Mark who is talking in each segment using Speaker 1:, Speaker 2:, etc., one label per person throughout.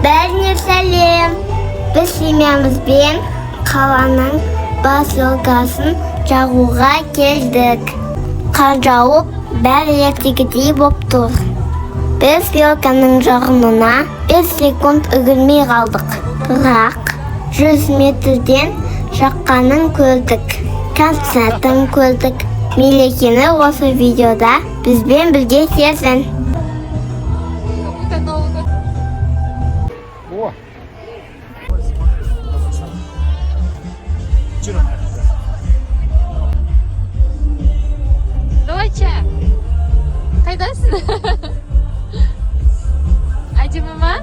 Speaker 1: Bәріне сәлем. Біз семьямызбен қаланың бас елгасын жағуға келдік. Қар жауып, бәрі ертегідей боп тұр. Біз елганың жағынына 5 секунд үгілмей қалдық. Бірақ 100 метрден жаққанын көрдік. Концертін көрдік. Мелекені осы видеода бізбен бірге сезін.
Speaker 2: Доча, қайдасың? Әдемі ма?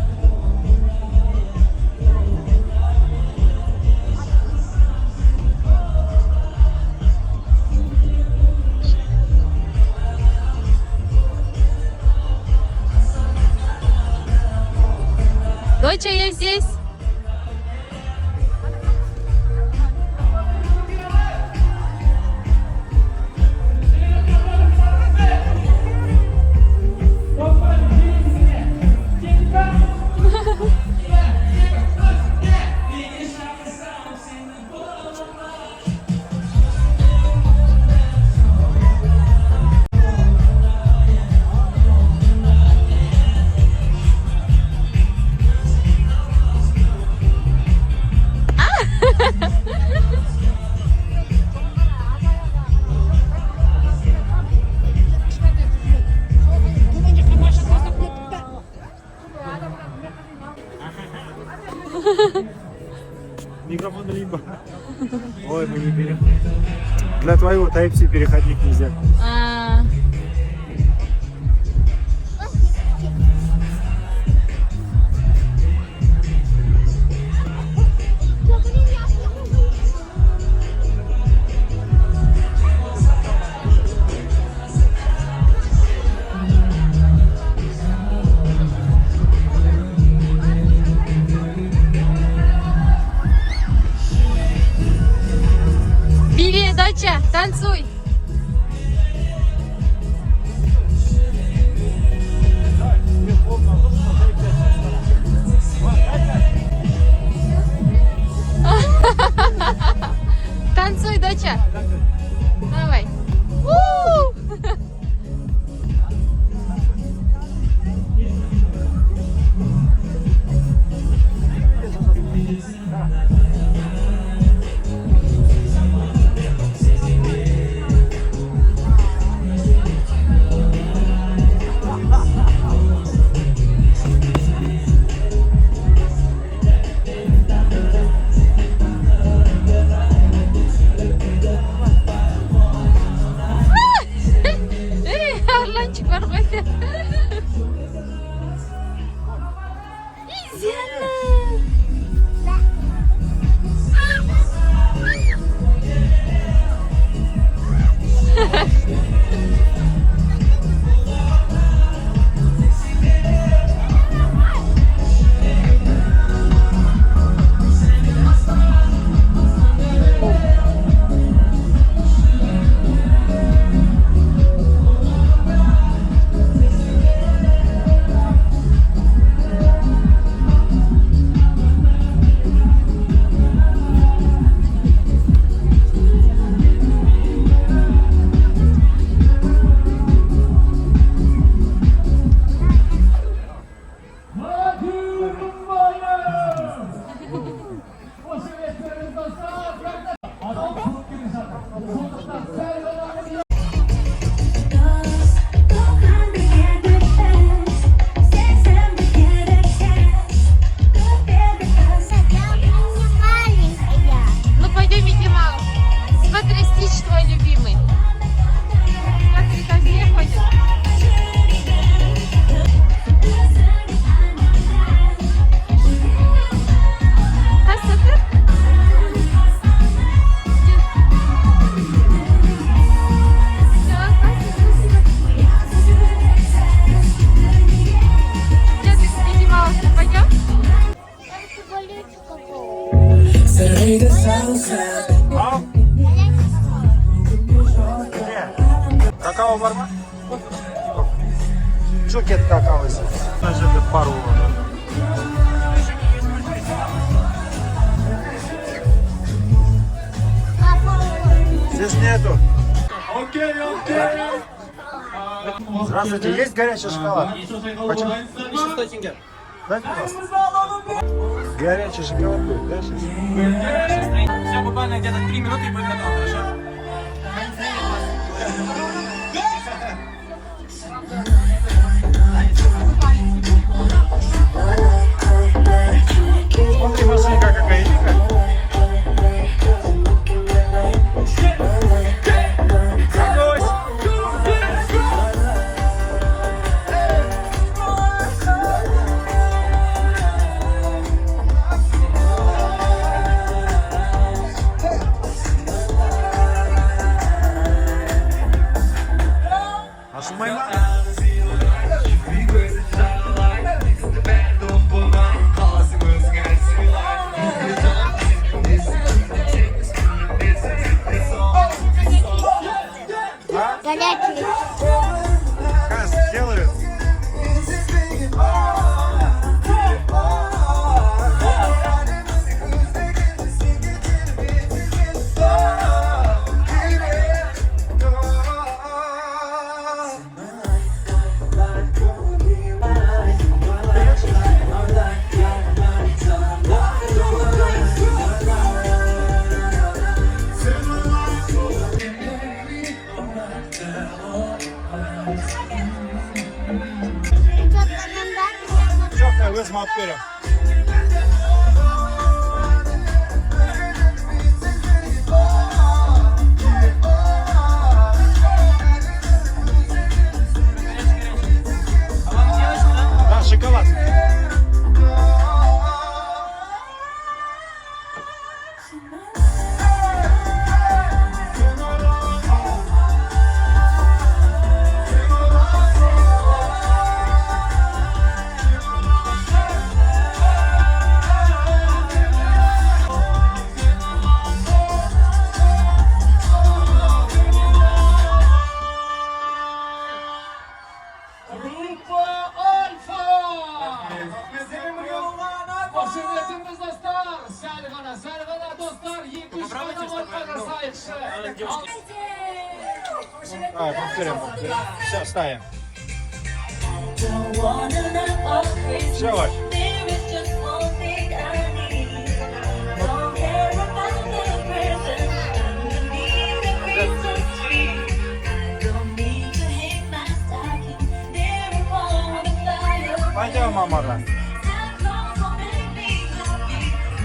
Speaker 2: Доча, я здесь.
Speaker 3: Микрофон либо. Ой, мы не переходим. Для твоего Type-C переходить нельзя.
Speaker 2: Бери, доча, танцуй. Танцуй, доча. Давай. Арланчик бар ғой.
Speaker 3: Какао var mı? Yok. Çok et kakaosu. Şimdi пару. Здесь нету. Окей. Здравствуйте, есть горячий шоколад? Почему? 100 тенге. Дайте, пожалуйста. Горячий шоколад будет, да, сейчас?
Speaker 4: Все буквально где-то 3 минуты и будет готово, хорошо?
Speaker 3: Смотри, машинка какая дикая. Nasıl mayma?
Speaker 1: Горячий.
Speaker 3: Каз делают. Çok evet matbere. Да, шоколад.
Speaker 5: Группа Альфа! Başımızın dostlar! Selgana dostlar! 70 kadar красавицы!
Speaker 3: А, повторяем. Все, ставим. Все, Вась. Пойдем, мама.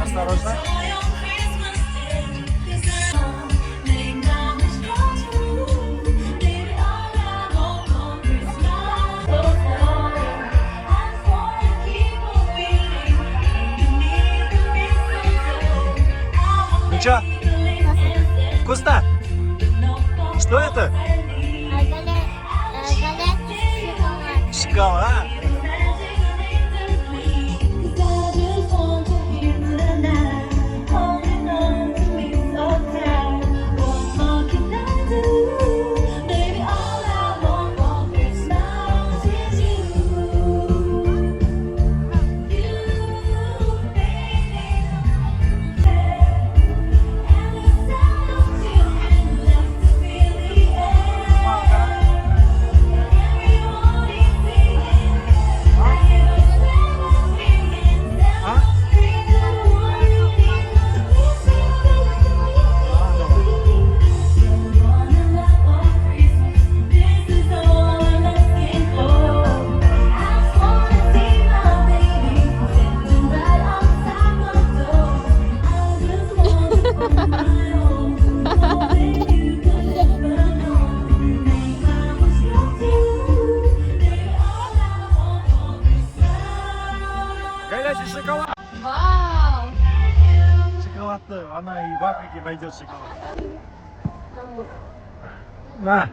Speaker 3: Осторожно. Ну чё? Вкусно? Что это?
Speaker 1: Горячий шоколад.
Speaker 3: Шоколад. Горячий шоколад.
Speaker 2: Вау!
Speaker 3: Шоколадный. Она и в Африке найдет шоколад. На.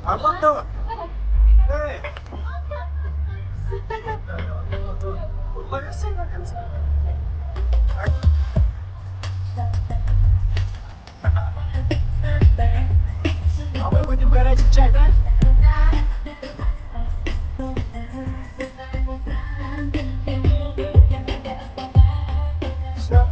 Speaker 3: Армандо! Эй! А мы будем горячий чай, да? Все.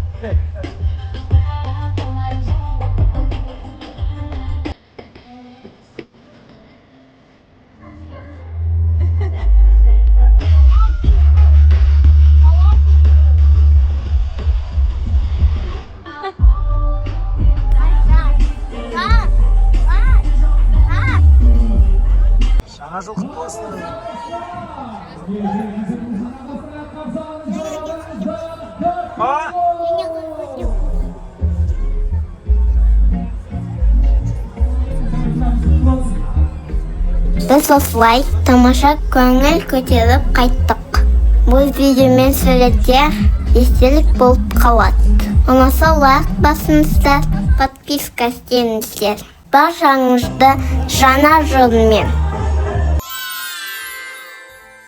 Speaker 3: Жаңа жыл құтты болсын. А?
Speaker 1: Біз осылай тамаша көңіл көтеріп қайттық. Бұл видеомен суреттер естелік болып қалады. Ұнаса лайк басыңыздар, подписка істеңіздер. Баршаңызды жаңа жылмен.